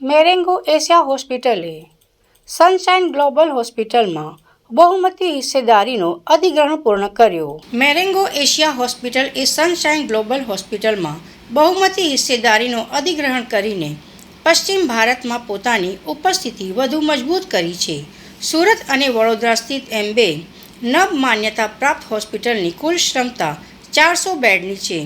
મેરેંગો Asia હોસ્પિટલે sunshine global હોસ્પિટલમાં બહુમતી હિસ્સેદારીનો અધિગ્રહણ પૂર્ણ કર્યો. મેરેંગો એશિયા હોસ્પિટલ એ સનશાઇન ગ્લોબલ હોસ્પિટલમાં બહુમતી હિસ્સેદારીનો અધિગ્રહણ કરીને પશ્ચિમ ભારતમાં પોતાની ઉપસ્થિતિ વધુ મજબૂત કરી છે. સુરત અને વડોદરા સ્થિત એમ બે નબ માન્યતા પ્રાપ્ત હોસ્પિટલની કુલ ક્ષમતા 400 બેડની છે.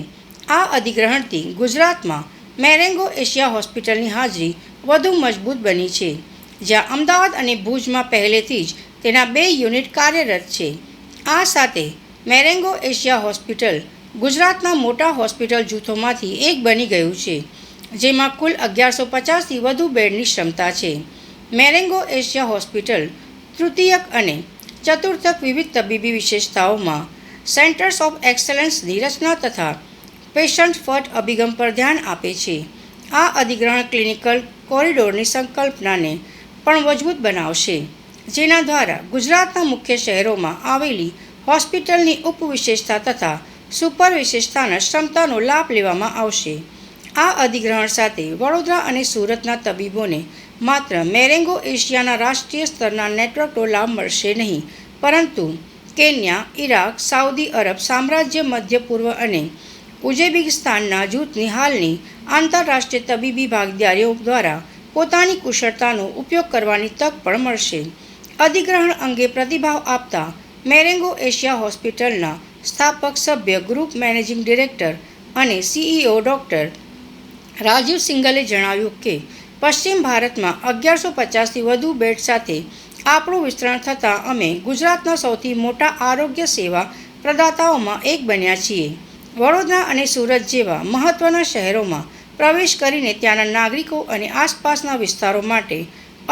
આ અધિગ્રહણથી ગુજરાતમાં મેરેંગો એશિયા હોસ્પિટલની હાજરી વધુ મજબૂત બની છે, જ્યાં અમદાવાદ અને ભુજમાં પહેલેથી જ તેના 2 યુનિટ કાર્યરત છે. આ સાથે મેરેંગો એશિયા હોસ્પિટલ ગુજરાતના મોટા હોસ્પિટલ જૂથોમાંથી એક બની ગયું છે, જેમાં કુલ 1150થી વધુ બેડની ક્ષમતા છે. મેરેંગો એશિયા હોસ્પિટલ તૃતીયક અને ચતુર્થક વિવિધ તબીબી વિશેષતાઓમાં સેન્ટર્સ ઓફ એક્સલન્સની રચના તથા પેશન્ટ ફર્સ્ટ અભિગમ પર ધ્યાન આપે છે. આ અધિગ્રહણ ક્લિનિકલ કોરિડોરની સંકલ્પનાને પણ મજબૂત બનાવશે, જેના દ્વારા ગુજરાતના મુખ્ય શહેરોમાં આવેલી હોસ્પિટલની ઉપવિશેષતા તથા સુપર વિશેષતાના ક્ષમતાનો લાભ લેવામાં આવશે. આ અધિગ્રહણ સાથે વડોદરા અને સુરતના તબીબોને માત્ર મેરેંગો એશિયાના રાષ્ટ્રીય સ્તરના નેટવર્કનો લાભ મળશે નહીં, પરંતુ કેન્યા, ઇરાક, સાઉદી અરબ સામ્રાજ્ય, મધ્ય પૂર્વ અને ઉઝબેકિસ્તાનના જૂથની હાલની આંતરરાષ્ટ્રીય તબીબી ભાગીદારીઓ દ્વારા પોતાની કુશળતાનો ઉપયોગ કરવાની તક પણ મળશે. અધિગ્રહણ અંગે પ્રતિભાવ આપતા મેરેંગો એશિયા હોસ્પિટલના સ્થાપક સભ્ય, ગ્રુપ મેનેજિંગ ડિરેક્ટર અને CEO ડૉક્ટર રાજીવ સિંગલે જણાવ્યું કે પશ્ચિમ ભારતમાં 1150થી વધુ બેડ સાથે આપણું વિસ્તરણ થતાં અમે ગુજરાતના સૌથી મોટા આરોગ્ય સેવા પ્રદાતાઓમાં એક બન્યા છીએ. વડોદરા અને સુરત જેવા મહત્ત્વના શહેરોમાં પ્રવેશ કરીને ત્યાંના નાગરિકો અને આસપાસના વિસ્તારો માટે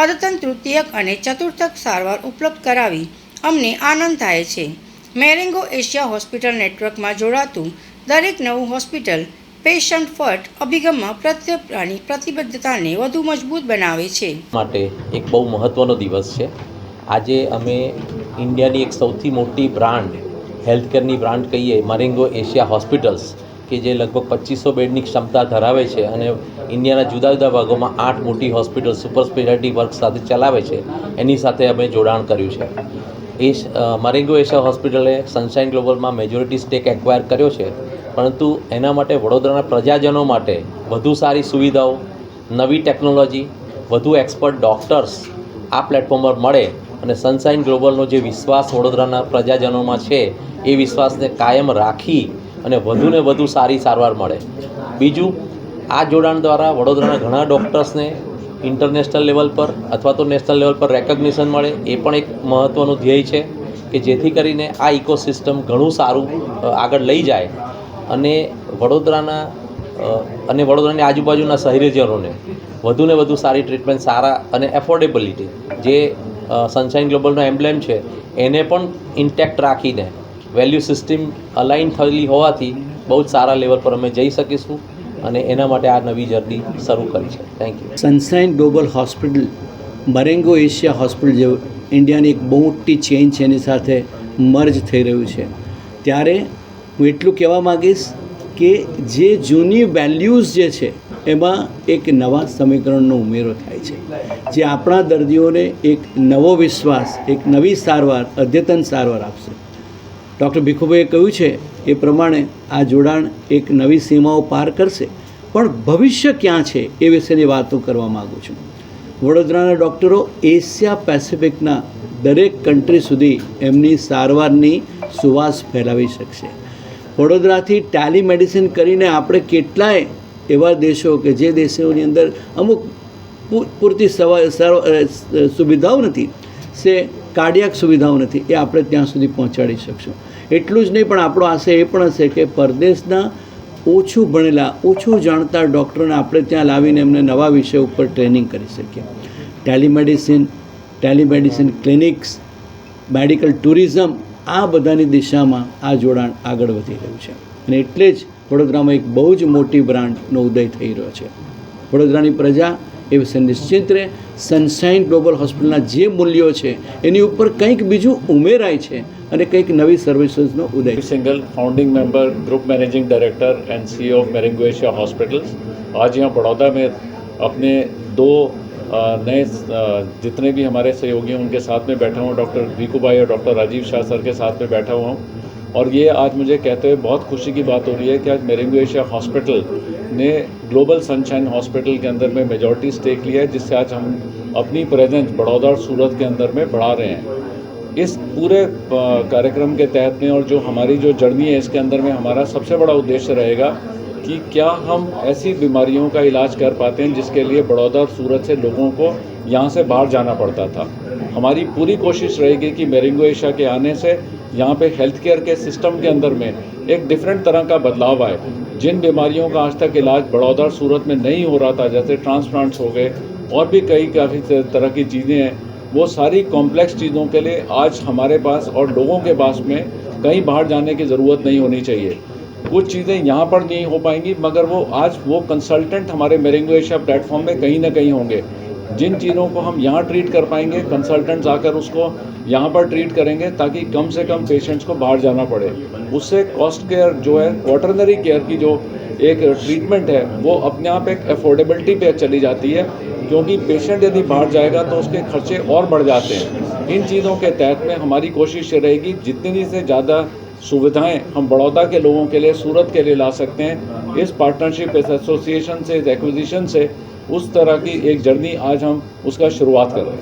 અદ્યતન તૃતીયક અને ચતુર્થક સારવાર ઉપલબ્ધ કરાવી અમને આનંદ થાય છે. મેરેંગો એશિયા હોસ્પિટલ નેટવર્કમાં જોડાતું દરેક નવું હોસ્પિટલ પેશન્ટ ફર્સ્ટ અભિગમમાં પ્રત્યેની પ્રતિબદ્ધતાને વધુ મજબૂત બનાવે છે. માટે એક બહુ મહત્ત્વનો દિવસ છે. આજે અમે ઇન્ડિયાની એક સૌથી મોટી બ્રાન્ડ, હેલ્થકેરની બ્રાન્ડ કહીએ, મેરેંગો એશિયા હોસ્પિટલ્સ, કે જે લગભગ 2500 બેડની ક્ષમતા ધરાવે છે અને ઇન્ડિયાના જુદા જુદા ભાગોમાં 8 મોટી હોસ્પિટલ સુપર સ્પેશિયાલિટી વર્ક સાથે ચલાવે છે, એની સાથે અમે જોડાણ કર્યું છે. મેરેંગો એશિયા હોસ્પિટલે સનશાઇન ગ્લોબલમાં મેજોરિટી સ્ટેક એક્વાયર કર્યો છે, પરંતુ એના માટે વડોદરાના પ્રજાજનો માટે વધુ સારી સુવિધાઓ, નવી ટેકનોલોજી, વધુ એક્સપર્ટ ડૉક્ટર્સ આ પ્લેટફોર્મ પર મળે અને સનશાઇન ગ્લોબલનો જે વિશ્વાસ વડોદરાના પ્રજાજનોમાં છે એ વિશ્વાસને કાયમ રાખી અને વધુને વધુ સારી સારવાર મળે. બીજું, આ જોડાણ દ્વારા વડોદરાના ઘણા ડૉક્ટર્સને ઇન્ટરનેશનલ લેવલ પર અથવા તો નેશનલ લેવલ પર રેકગ્નિશન મળે, એ પણ એક મહત્ત્વનું ધ્યેય છે કે જેથી કરીને આ ઇકોસિસ્ટમ ઘણું સારું આગળ લઈ જાય અને વડોદરાની આજુબાજુના શહેરીજનોને વધુને વધુ સારી ટ્રીટમેન્ટ, સારા અને એફોર્ડેબિલિટી, જે સનશાઇન ગ્લોબલનો એમ્બ્લેમ છે એને પણ ઇન્ટેક્ટ રાખીને વેલ્યુ સિસ્ટમ અલાઇન થયેલી હોવાથી બહુ જ સારા લેવલ પર અમે જઈ શકીશું અને એના માટે આ નવી જર્ની શરૂ કરી છે. Thank you. Sunshine Global Hospital Marengo Asia Hospital જેવું ઇન્ડિયાની એક બહુ મોટી ચેઇન છે, એની સાથે મર્જ થઈ રહ્યું છે. ત્યારે હું એટલું કહેવા માગીશ કે જે જૂની વેલ્યુઝ જે છે એમાં એક નવા સમીકરણનો ઉમેરો થાય છે, જે આપણા દર્દીઓને એક નવો વિશ્વાસ, એક નવી સારવાર, અદ્યતન સારવાર આપશે. ડૉક્ટર ભીખુભાઈએ કહ્યું છે એ પ્રમાણે આ જોડાણ એક નવી સીમાઓ પાર કરશે, પણ ભવિષ્ય ક્યાં છે એ વિશેની વાતો કરવા માગું છું. વડોદરાના ડૉક્ટરો એશિયા પેસિફિકના દરેક કન્ટ્રી સુધી એમની સારવારની સુવાસ ફેલાવી શકશે. વડોદરાથી ટેલિમેડિસિન કરીને આપણે કેટલાય એવા દેશો કે જે દેશોની અંદર અમુક પૂરતી સુવિધાઓ નથી, કાર્ડિયાક સુવિધાઓ નથી, એ આપણે ત્યાં સુધી પહોંચાડી શકશું. એટલું જ નહીં, પણ આપણો આશય એ પણ હશે કે પરદેશના ઓછું ભણેલા, ઓછું જાણતા ડૉક્ટરોને આપણે ત્યાં લાવીને એમને નવા વિષય ઉપર ટ્રેનિંગ કરી શકીએ. ટેલિમેડિસિન ક્લિનિક્સ, મેડિકલ ટુરિઝમ, આ બધાની દિશામાં આ જોડાણ આગળ વધી રહ્યું છે અને એટલે જ વડોદરામાં એક બહુ જ મોટી બ્રાન્ડનો ઉદય થઈ રહ્યો છે. વડોદરાની પ્રજા એ વિશે નિશ્ચિત રહે. સનશાઇન ગ્લોબલ હોસ્પિટલના જે મૂલ્યો છે એની ઉપર કંઈક બીજું ઉમેરાય છે અને કંઈક નવી સર્વિસીસનો ઉદય. Single founding member, group managing director and CEO of Marengo Asia Hospitals. आज यहाँ बड़ौदा में अपने दो नए जितने भी हमारे सहयोगी हैं उनके साथ में बैठा हूँ, डॉक्टर रीकू भाई और डॉक्टर राजीव शाह सर के साथ में बैठा हुआ हूँ। और ये आज मुझे कहते हुए बहुत खुशी की बात हो रही है कि आज मेरेंगो एशिया हॉस्पिटल ने ग्लोबल सनशाइन हॉस्पिटल के अंदर में मेजॉरिटी स्टेक लिया है, जिससे आज हम अपनी प्रेजेंस बड़ौदा और सूरत के अंदर में बढ़ा रहे हैं। इस पूरे कार्यक्रम के तहत में और जो हमारी जो जर्नी है इसके अंदर में हमारा सबसे बड़ा उद्देश्य रहेगा कि क्या हम ऐसी बीमारियों का इलाज कर पाते हैं जिसके लिए बड़ौदा और सूरत से लोगों को यहाँ से बाहर जाना पड़ता था। हमारी पूरी कोशिश रहेगी कि मेरेंगो एशिया के आने से यहाँ पे हेल्थ केयर के सिस्टम के अंदर में एक डिफरेंट तरह का बदलाव आए। जिन बीमारियों का आज तक इलाज बड़ौदा और सूरत में नहीं हो रहा था, जैसे ट्रांसप्लांट्स हो गए और भी कई काफ़ी तरह की चीज़ें हैं, वो सारी कॉम्प्लेक्स चीज़ों के लिए आज हमारे पास और लोगों के पास में कहीं बाहर जाने की ज़रूरत नहीं होनी चाहिए। कुछ चीज़ें यहाँ पर नहीं हो पाएंगी, मगर वो कंसल्टेंट हमारे मेरेंगो एशिया प्लेटफॉर्म में कहीं ना कहीं होंगे। जिन चीज़ों को हम यहाँ ट्रीट कर पाएंगे, कंसल्टेंट्स आकर उसको यहाँ पर ट्रीट करेंगे ताकि कम से कम पेशेंट्स को बाहर जाना पड़े। उससे कॉस्ट केयर जो है, क्वाटरनरी केयर की जो एक ट्रीटमेंट है, वो अपने आप एक अफोर्डेबिलिटी पे चली जाती है, क्योंकि पेशेंट यदि बाहर जाएगा तो उसके खर्चे और बढ़ जाते हैं। इन चीज़ों के तहत में हमारी कोशिश ये रहेगी जितनी से ज़्यादा सुविधाएं हम बड़ौदा के लोगों के लिए, सूरत के लिए ला सकते हैं, इस पार्टनरशिप, इस एसोसिएशन से, इस एक्विजिशन से, उस तरह की एक जर्नी आज हम उसका शुरुआत कर रहे हैं।